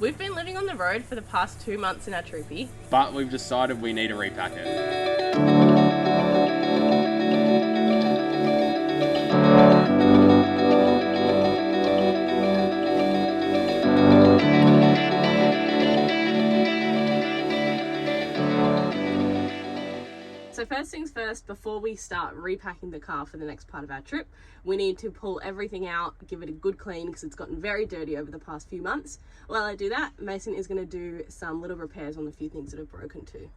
We've been living on the road for the past 2 months in our Troopy, but we've decided we need to repack it. So first things first, before we start repacking the car for the next part of our trip, we need to pull everything out, give it a good clean because it's gotten very dirty over the past few months. While I do that, Mason is going to do some little repairs on the few things that have broken too.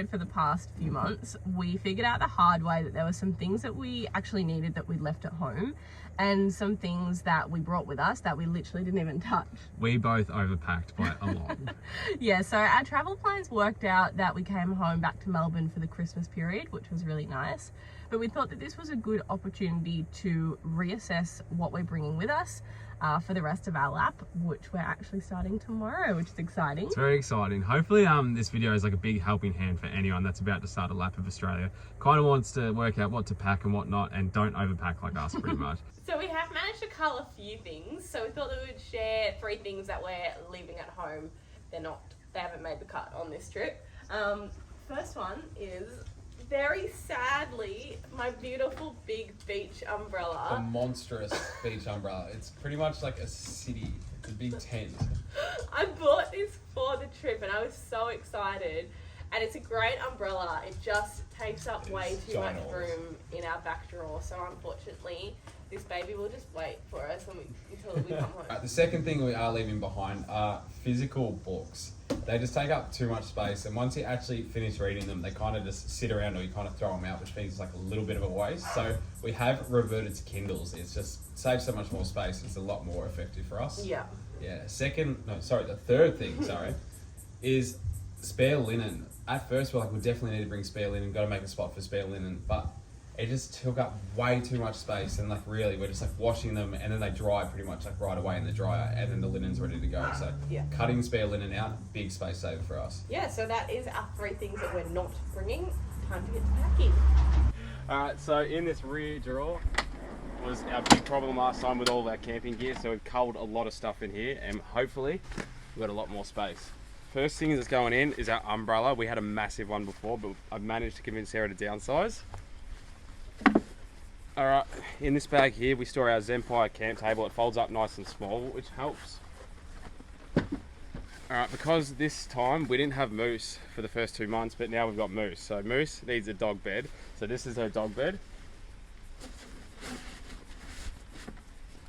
For the past few months, we figured out the hard way that there were some things that we actually needed that we'd left at home and some things that we brought with us that we literally didn't even touch. We both overpacked by a lot. Yeah, so our travel plans worked out that we came home back to Melbourne for the Christmas period, which was really nice, but we thought that this was a good opportunity to reassess what we're bringing with us for the rest of our lap, which we're actually starting tomorrow, which is exciting. It's very exciting. Hopefully this video is like a big helping hand for anyone that's about to start a lap of Australia, kind of wants to work out what to pack and what not, and don't overpack like us pretty mull. So we have managed to cull a few things, so we thought that we would share 3 things that we're leaving at home. They haven't made the cut on this trip. First one is, very sadly, my beautiful big beach umbrella. The monstrous beach umbrella. It's pretty much like a city. It's a big tent. I bought this for the trip and I was so excited. And it's a great umbrella. It just takes up way too much room in our back drawer. So unfortunately, this baby will just wait for us until we come home. The second thing we are leaving behind are physical books. They just take up too much space, and once you actually finish reading them, they kind of just sit around, or you kind of throw them out, which means it's like a little bit of a waste. So we have reverted to Kindles. It's just saves so much more space. It's a lot more effective for us. Yeah. Yeah. The third thing, is spare linen. At first, we're like, we definitely need to bring spare linen. Got to make a spot for spare linen, but it just took up way too much space, and like really we're just like washing them and then they dry pretty much like right away in the dryer, and then the linen's ready to go. So yeah, cutting spare linen out, big space saver for us. Yeah, so that is our 3 things that we're not bringing. Time to get to packing. Alright, so in this rear drawer was our big problem last time with all of our camping gear, so we've culled a lot of stuff in here and hopefully we've got a lot more space. First thing that's going in is our umbrella. We had a massive one before, but I've managed to convince Sarah to downsize. Alright, in this bag here we store our Zempire camp table. It folds up nice and small, which helps. Alright, because this time we didn't have Moose for the first 2 months, but now we've got Moose. So Moose needs a dog bed. So this is her dog bed.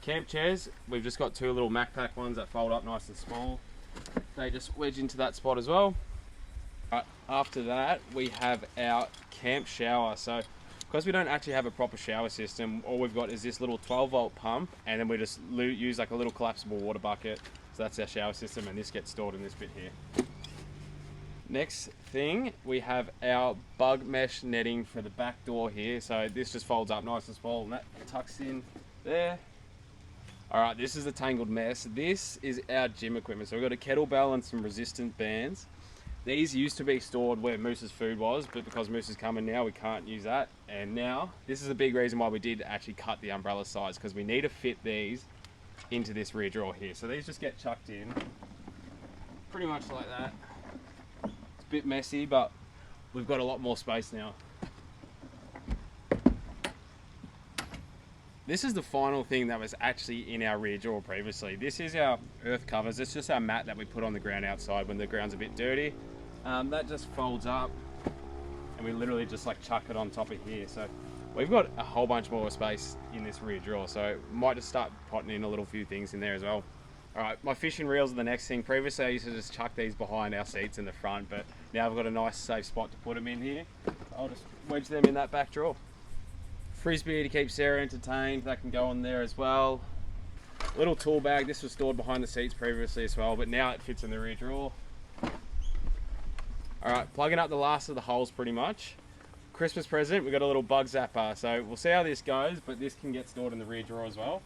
Camp chairs, we've just got 2 little MacPack ones that fold up nice and small. They just wedge into that spot as well. Right, after that we have our camp shower. So because we don't actually have a proper shower system, all we've got is this little 12-volt pump, and then we just use like a little collapsible water bucket. So that's our shower system, and this gets stored in this bit here. Next thing, we have our bug mesh netting for the back door here. So this just folds up nice and small, and that tucks in there. Alright, this is a tangled mess. This is our gym equipment. So we've got a kettlebell and some resistant bands. These used to be stored where Moose's food was, but because Moose is coming now, we can't use that. And now, this is a big reason why we did actually cut the umbrella size, because we need to fit these into this rear drawer here. So these just get chucked in, pretty much like that. It's a bit messy, but we've got a lot more space now. This is the final thing that was actually in our rear drawer previously. This is our earth covers. It's just our mat that we put on the ground outside when the ground's a bit dirty. That just folds up and we literally just like chuck it on top of here. So we've got a whole bunch more space in this rear drawer. So might just start potting in a little few things in there as well. All right, my fishing reels are the next thing. Previously I used to just chuck these behind our seats in the front, but now I've got a nice safe spot to put them in here. I'll just wedge them in that back drawer. Frisbee to keep Sarah entertained, that can go on there as well. Little tool bag. This was stored behind the seats previously as well, but now it fits in the rear drawer. Alright, plugging up the last of the holes pretty much. Christmas present, we got a little bug zapper, so we'll see how this goes, but this can get stored in the rear drawer as well.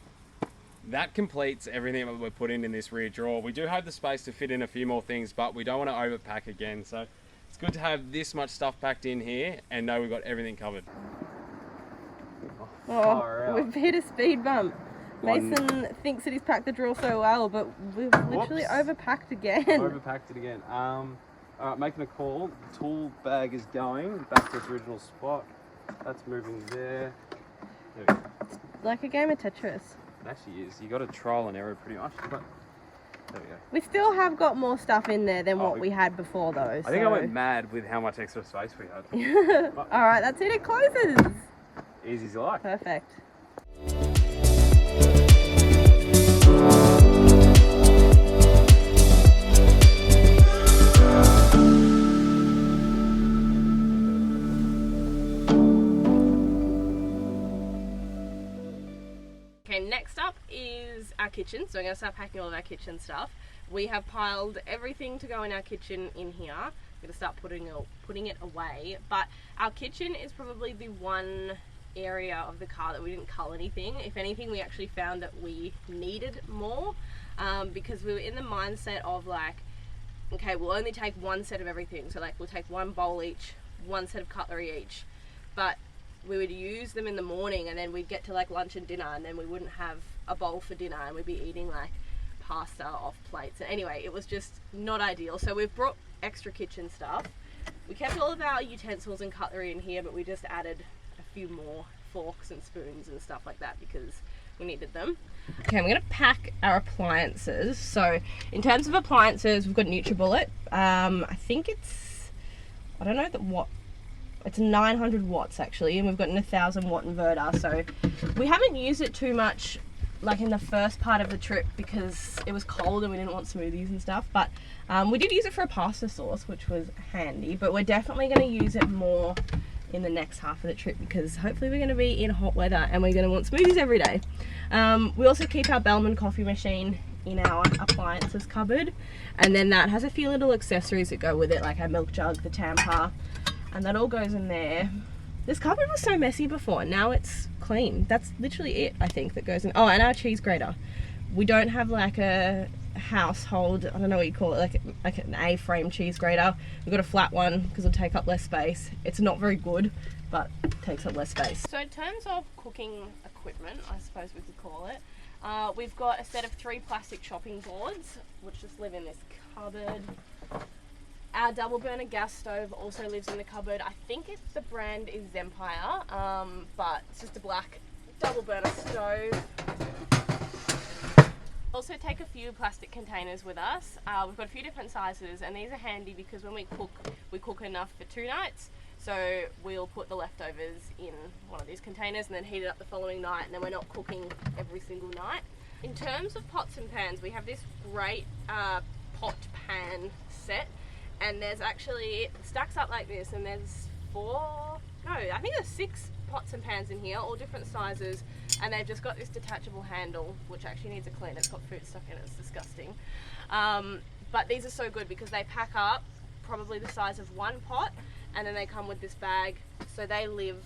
That completes everything that we're putting in this rear drawer. We do have the space to fit in a few more things, but we don't want to overpack again, so it's good to have this much stuff packed in here and know we've got everything covered. Oh, we've hit a speed bump. Mason thinks that he's packed the drawer so well, but we've literally overpacked again. Overpacked it again. Alright, making a call. The tool bag is going back to its original spot. That's moving there. There we go. It's like a game of Tetris. It actually is. You got a trial and error pretty much, but there we go. We still have got more stuff in there than what we had before though. I think I went mad with how much extra space we had. Alright, that's it. It closes. Easy as you like. Perfect. Okay, next up is our kitchen. So I'm going to start packing all of our kitchen stuff. We have piled everything to go in our kitchen in here. I'm going to start putting it away. But our kitchen is probably the one area of the car that we didn't cull anything. If anything, we actually found that we needed more because we were in the mindset of like, okay, we'll only take one set of everything. So like we'll take one bowl each, one set of cutlery each. But we would use them in the morning and then we'd get to like lunch and dinner and then we wouldn't have a bowl for dinner and we'd be eating like pasta off plates. And anyway, it was just not ideal. So we've brought extra kitchen stuff. We kept all of our utensils and cutlery in here, but we just added a few more forks and spoons and stuff like that because we needed them. Okay, I'm going to pack our appliances. So in terms of appliances, we've got NutriBullet. I think it's, I don't know what, it's 900 watts actually, and we've got an 1000 watt inverter. So we haven't used it too much like in the first part of the trip because it was cold and we didn't want smoothies and stuff, but we did use it for a pasta sauce, which was handy, but we're definitely going to use it more in the next half of the trip because hopefully we're going to be in hot weather and we're going to want smoothies every day. We also keep our Bellman coffee machine in our appliances cupboard, and then that has a few little accessories that go with it, like our milk jug, the Tampa, and that all goes in there. This cupboard was so messy before, now it's clean. That's literally it, I think, that goes in. Oh, and our cheese grater. We don't have like a household, I don't know what you call it, like an A-frame cheese grater. We've got a flat one because it'll take up less space. It's not very good, but it takes up less space. So in terms of cooking equipment, I suppose we could call it, we've got a set of 3 plastic chopping boards, which just live in this cupboard. Our double burner gas stove also lives in the cupboard. I think the brand is Zempire, but it's just a black double burner stove. Also take a few plastic containers with us. We've got a few different sizes, and these are handy because when we cook enough for 2 nights. So we'll put the leftovers in one of these containers and then heat it up the following night, and then we're not cooking every single night. In terms of pots and pans, we have this great pot pan set. And there's actually, it stacks up like this, and there's 6 pots and pans in here, all different sizes, and they've just got this detachable handle, which actually needs a clean. It's got food stuck in it, it's disgusting. But these are so good because they pack up probably the size of 1 pot, and then they come with this bag, so they live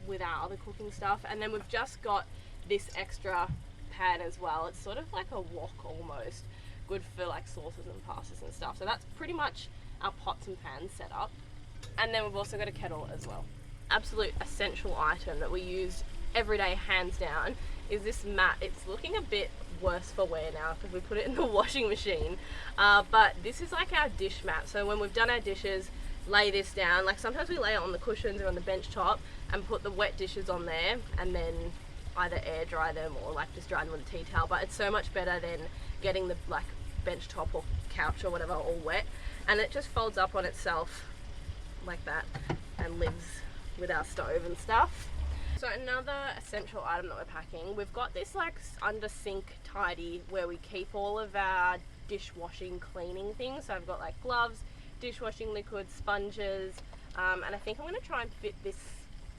with our other cooking stuff. And then we've just got this extra pan as well. It's sort of like a wok almost, good for like sauces and pastas and stuff. So that's pretty much our pots and pans set up. And then we've also got a kettle as well. Absolute essential item that we use every day, hands down, is this mat. It's looking a bit worse for wear now because we put it in the washing machine, but this is like our dish mat. So when we've done our dishes, lay this down. Like sometimes we lay it on the cushions or on the bench top and put the wet dishes on there, and then either air dry them or like just dry them with a tea towel. But it's so much better than getting the like bench top or couch or whatever all wet, and it just folds up on itself like that and lives with our stove and stuff. So another essential item that we're packing, we've got this like under sink tidy where we keep all of our dishwashing cleaning things. So I've got like gloves, dishwashing liquids, sponges, and I think I'm going to try and fit this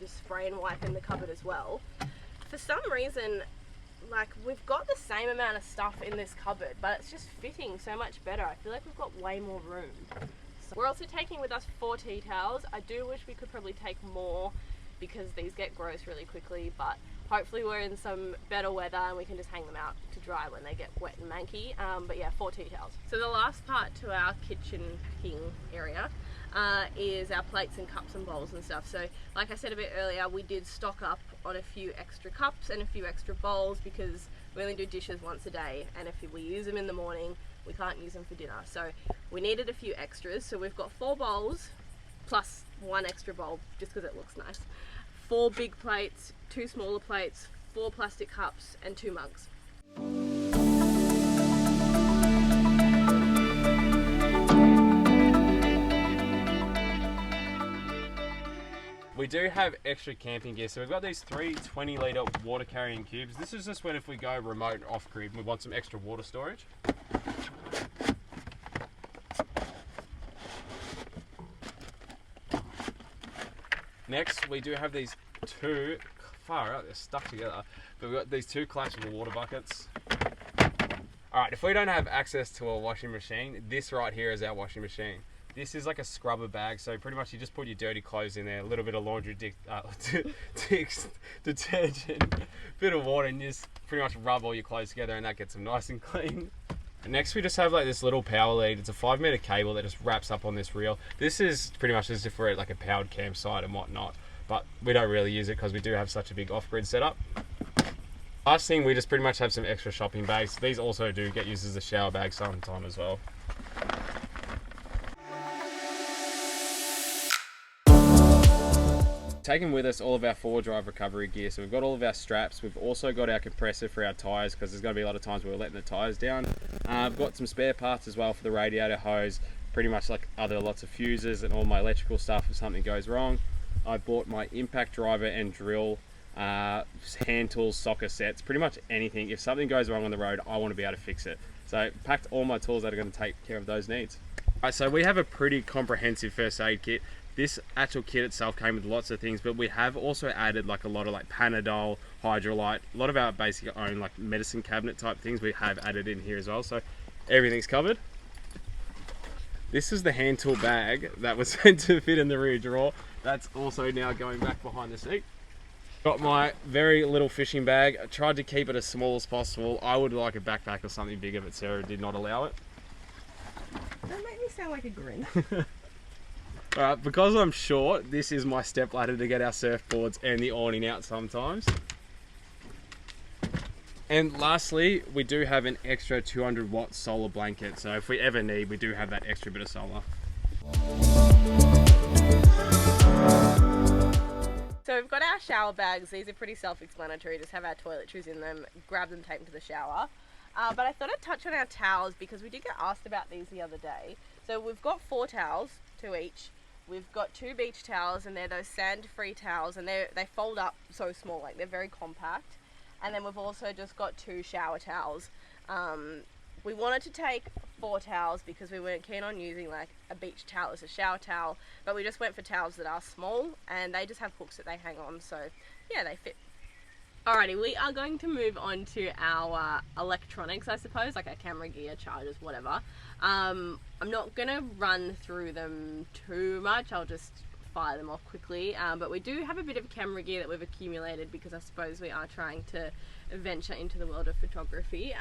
spray and wipe in the cupboard as well. For some reason like, we've got the same amount of stuff in this cupboard, but it's just fitting so much better. I feel like we've got way more room. So we're also taking with us 4 tea towels. I do wish we could probably take more because these get gross really quickly, but hopefully we're in some better weather and we can just hang them out to dry when they get wet and manky. But yeah, 4 tea towels. So the last part to our kitchen ping area is our plates and cups and bowls and stuff. So like I said a bit earlier, we did stock up on a few extra cups and a few extra bowls because we only do dishes once a day, and if we use them in the morning we can't use them for dinner, so we needed a few extras. So we've got 4 bowls plus 1 extra bowl just because it looks nice, 4 big plates, 2 smaller plates, 4 plastic cups and 2 mugs. We do have extra camping gear, so we've got these 3 20-litre water carrying cubes. This is just when if we go remote off-grid, we want some extra water storage. Next, we do have these 2, far out, they're stuck together, but we've got these 2 collapsible water buckets. Alright, if we don't have access to a washing machine, this right here is our washing machine. This is like a scrubber bag, so pretty much you just put your dirty clothes in there, a little bit of laundry detergent, bit of water, and you just pretty much rub all your clothes together and that gets them nice and clean. And next we just have like this little power lead. It's a 5-meter cable that just wraps up on this reel. This is pretty much as if we're at like a powered campsite and whatnot, but we don't really use it because we do have such a big off-grid setup. Last thing, we just pretty much have some extra shopping bags. These also do get used as a shower bag sometime as well. Taken with us all of our 4-drive recovery gear, so we've got all of our straps. We've also got our compressor for our tyres because there's going to be a lot of times where we're letting the tyres down. I've got some spare parts as well for the radiator hose, pretty much like lots of fuses and all my electrical stuff if something goes wrong. I bought my impact driver and drill, hand tools, socket sets, pretty much anything. If something goes wrong on the road, I want to be able to fix it. So packed all my tools that are going to take care of those needs. Alright, so we have a pretty comprehensive first aid kit. This actual kit itself came with lots of things, but we have also added like a lot of like Panadol, Hydrolyte, a lot of our basic own like medicine cabinet type things we have added in here as well, so everything's covered. This is the hand tool bag that was meant to fit in the rear drawer. That's also now going back behind the seat. Got my very little fishing bag. I tried to keep it as small as possible. I would like a backpack or something bigger, but Sarah did not allow it. Don't make me sound like a grin. Alright, because I'm short, this is my step ladder to get our surfboards and the awning out sometimes. And lastly, we do have an extra 200-watt solar blanket, so if we ever need, we do have that extra bit of solar. So we've got our shower bags. These are pretty self-explanatory. Just have our toiletries in them, grab them, take them to the shower. But I thought I'd touch on our towels because we did get asked about these the other day. So we've got 4 towels, 2 each. We've got 2 beach towels, and they're those sand-free towels, and they fold up so small, like they're very compact. And then we've also just got 2 shower towels. We wanted to take 4 towels because we weren't keen on using like a beach towel as a shower towel, but we just went for towels that are small and they just have hooks that they hang on, so yeah, they fit. Alrighty, we are going to move on to our electronics, I suppose, like our camera gear, chargers, whatever. I'm not going to run through them too much, I'll just fire them off quickly, but we do have a bit of camera gear that we've accumulated because I suppose we are trying to venture into the world of photography.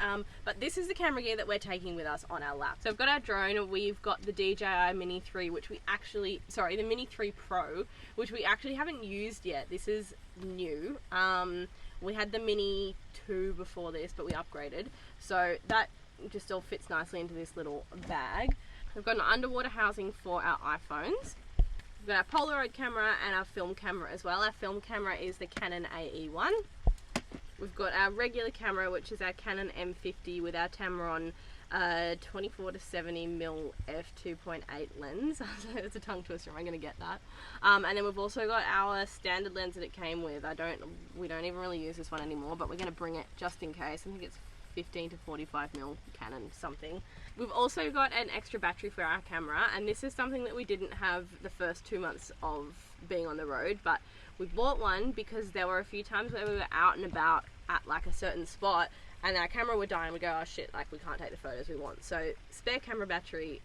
But this is the camera gear that we're taking with us on our lap. So we've got our drone, we've got the DJI Mini 3, which we actually, sorry, the Mini 3 Pro, which we actually haven't used yet. This is new. We had the Mini 2 before this, but we upgraded. So that just all fits nicely into this little bag. We've got an underwater housing for our iPhones. We've got our Polaroid camera and our film camera as well. Our film camera is the Canon AE1. We've got our regular camera, which is our Canon M50 with our Tamron 24-70mm f2.8 lens. It's a tongue twister, am I going to get that? And then we've also got our standard lens that it came with. We don't even really use this one anymore, but we're going to bring it just in case. I think it's 15 to 45mm Canon something. We've also got an extra battery for our camera, and this is something that we didn't have the first 2 months of being on the road, but we bought one because there were a few times where we were out and about at like a certain spot, and our camera would die and we'd go, oh shit, like we can't take the photos we want. So spare camera battery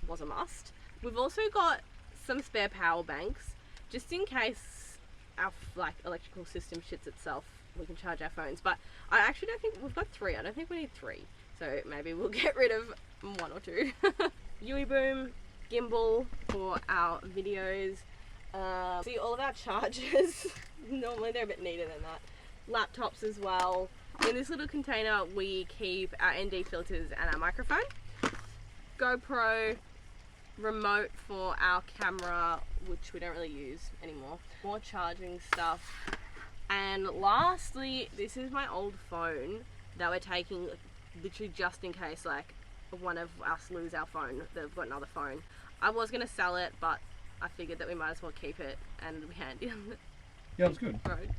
was a must. We've also got some spare power banks, just in case our like electrical system shits itself, we can charge our phones. But I actually don't think we've got 3. I don't think we need 3. So maybe we'll get rid of 1 or 2. Yui boom, gimbal for our videos. See all of our chargers. Normally they're a bit neater than that. Laptops as well. In this little container we keep our ND filters and our microphone. GoPro, remote for our camera, which we don't really use anymore. More charging stuff. And lastly, this is my old phone that we're taking literally just in case like one of us lose our phone. They've got another phone. I was going to sell it, but I figured that we might as well keep it and be handy on the Yeah, it's good. road.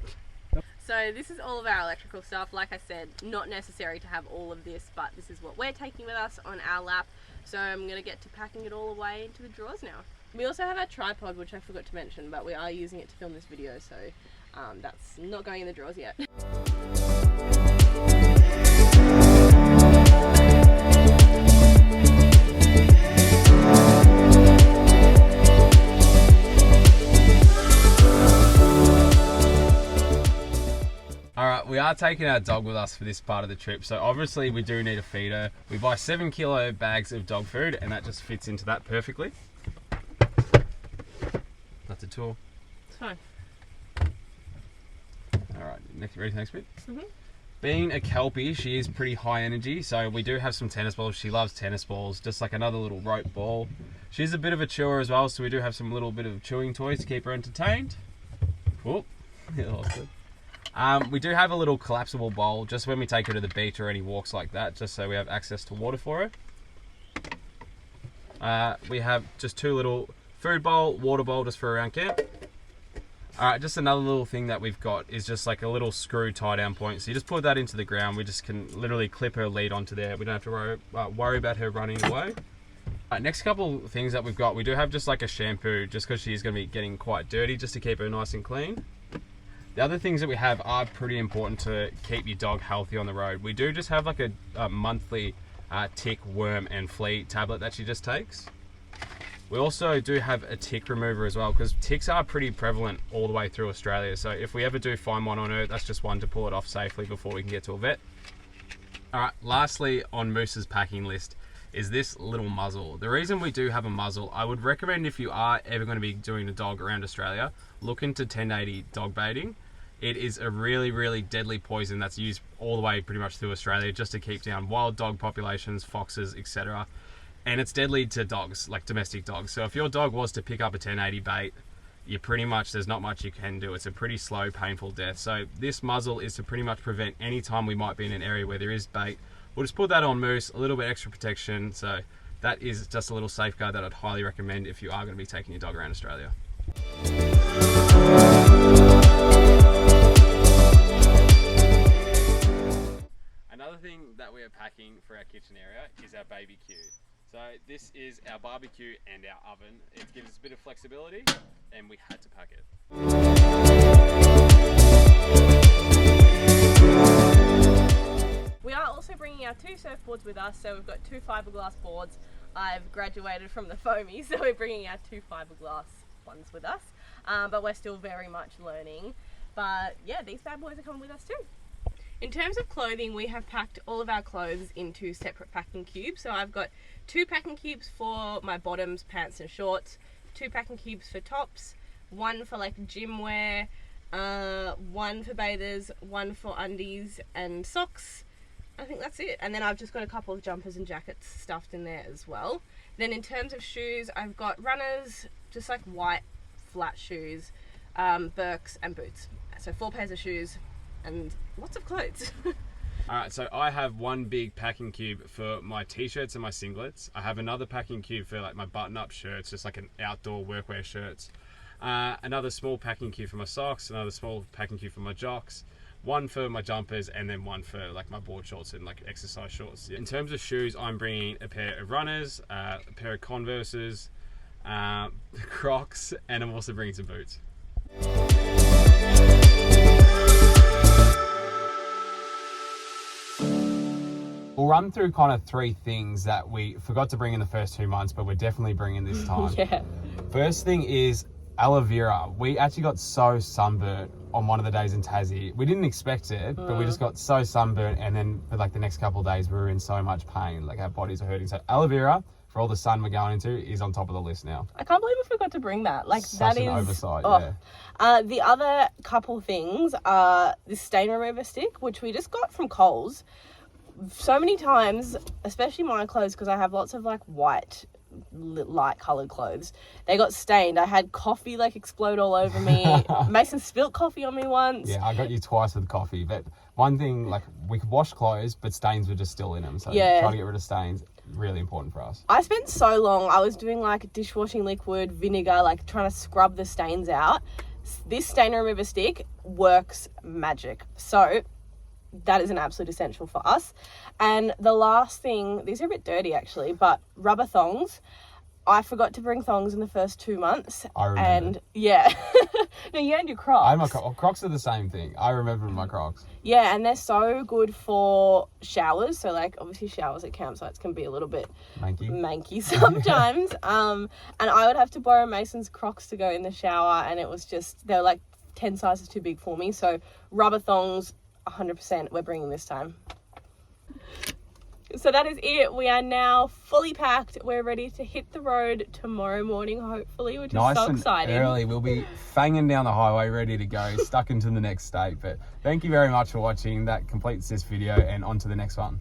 So this is all of our electrical stuff. Like I said, not necessary to have all of this, but this is what we're taking with us on our lap. So I'm going to get to packing it all away into the drawers now. We also have our tripod, which I forgot to mention, but we are using it to film this video, so that's not going in the drawers yet. Alright, we are taking our dog with us for this part of the trip, so obviously we do need a feeder. We buy 7 kilo bags of dog food and that just fits into that perfectly. That's a tool. It's fine. Alright, ready for the next bit? Mm-hmm. Being a Kelpie, she is pretty high energy, so we do have some tennis balls. She loves tennis balls, just like another little rope ball. She's a bit of a chewer as well, so we do have some little bit of chewing toys to keep her entertained. Oh, yeah, lost it. We do have a little collapsible bowl just when we take her to the beach or any walks like that, just so we have access to water for her. We have just 2 little food bowl, water bowl just for around camp. Alright, just another little thing that we've got is just like a little screw tie down point. So you just put that into the ground. We just can literally clip her lead onto there. We don't have to worry about her running away. Next couple things that we've got, we do have just like a shampoo, just because she's going to be getting quite dirty, just to keep her nice and clean. The other things that we have are pretty important to keep your dog healthy on the road. We do just have like a monthly tick, worm and flea tablet that she just takes. We also do have a tick remover as well, because ticks are pretty prevalent all the way through Australia. So if we ever do find one on her, that's just one to pull it off safely before we can get to a vet. Alright, lastly on Moose's packing list is this little muzzle. The reason we do have a muzzle, I would recommend if you are ever going to be doing a dog around Australia, look into 1080 dog baiting. It is a really, really deadly poison that's used all the way pretty much through Australia just to keep down wild dog populations, foxes, etc. And it's deadly to dogs, like domestic dogs. So if your dog was to pick up a 1080 bait, you pretty much, there's not much you can do. It's a pretty slow, painful death. So this muzzle is to pretty much prevent any time we might be in an area where there is bait. We'll just put that on Moose, a little bit extra protection. So that is just a little safeguard that I'd highly recommend if you are going to be taking your dog around Australia. Another thing that we are packing for our kitchen area is our baby queue. So this is our barbecue and our oven. It gives us a bit of flexibility and we had to pack it. We are also bringing our 2 surfboards with us, so we've got 2 fiberglass boards. I've graduated from the foamy, so we're bringing our 2 fiberglass ones with us, but we're still very much learning. But yeah, these bad boys are coming with us too. In terms of clothing, we have packed all of our clothes into separate packing cubes. So I've got 2 packing cubes for my bottoms, pants and shorts, 2 packing cubes for tops, 1 for like gym wear, 1 for bathers, 1 for undies and socks. I think that's it. And then I've just got a couple of jumpers and jackets stuffed in there as well. Then in terms of shoes, I've got runners, just like white flat shoes, Birks and boots. So 4 pairs of shoes and lots of clothes. Alright, so I have 1 big packing cube for my t-shirts and my singlets. I have another packing cube for like my button-up shirts, just like an outdoor workwear shirts. Another small packing cube for my socks, another small packing cube for my jocks, 1 for my jumpers, and then 1 for like my board shorts and like exercise shorts. In terms of shoes, I'm bringing a pair of runners, a pair of Converses, Crocs, and I'm also bringing some boots. We'll run through kind of 3 things that we forgot to bring in the first 2 months, but we're definitely bringing this time. Yeah. First thing is aloe vera. We actually got so sunburnt on one of the days in Tassie. We didn't expect it, but we just got so sunburnt, and then for like the next couple of days we were in so much pain, like our bodies are hurting. So aloe vera, for all the sun we're going into, is on top of the list now. I can't believe we forgot to bring that. Like, Such that an is oversight, yeah. The other couple things are this stain remover stick, which we just got from Coles. So many times, especially my clothes, because I have lots of like white, light coloured clothes, they got stained. I had coffee like explode all over me. Mason spilt coffee on me once. Yeah, I got you twice with coffee, but one thing, like, we could wash clothes, but stains were just still in them. So Yeah. trying to get rid of stains, really important for us. I spent so long, I was doing like dishwashing liquid, vinegar, like trying to scrub the stains out. This stain remover stick works magic. So that is an absolute essential for us. And the last thing, these are a bit dirty actually, but rubber thongs. I forgot to bring thongs in the first 2 months. I remember. And yeah. No, you and your Crocs. Crocs are the same thing. I remember my Crocs. Yeah, and they're so good for showers. So like obviously showers at campsites can be a little bit manky sometimes. And I would have to borrow Mason's Crocs to go in the shower, and it was just, they were like 10 sizes too big for me. So rubber thongs, 100% we're bringing this time. So that is it. We are now fully packed. We're ready to hit the road tomorrow morning, hopefully, which is so exciting. Nice and early. We'll be fanging down the highway, ready to go, stuck into the next state. But thank you very much for watching. That completes this video, and on to the next one.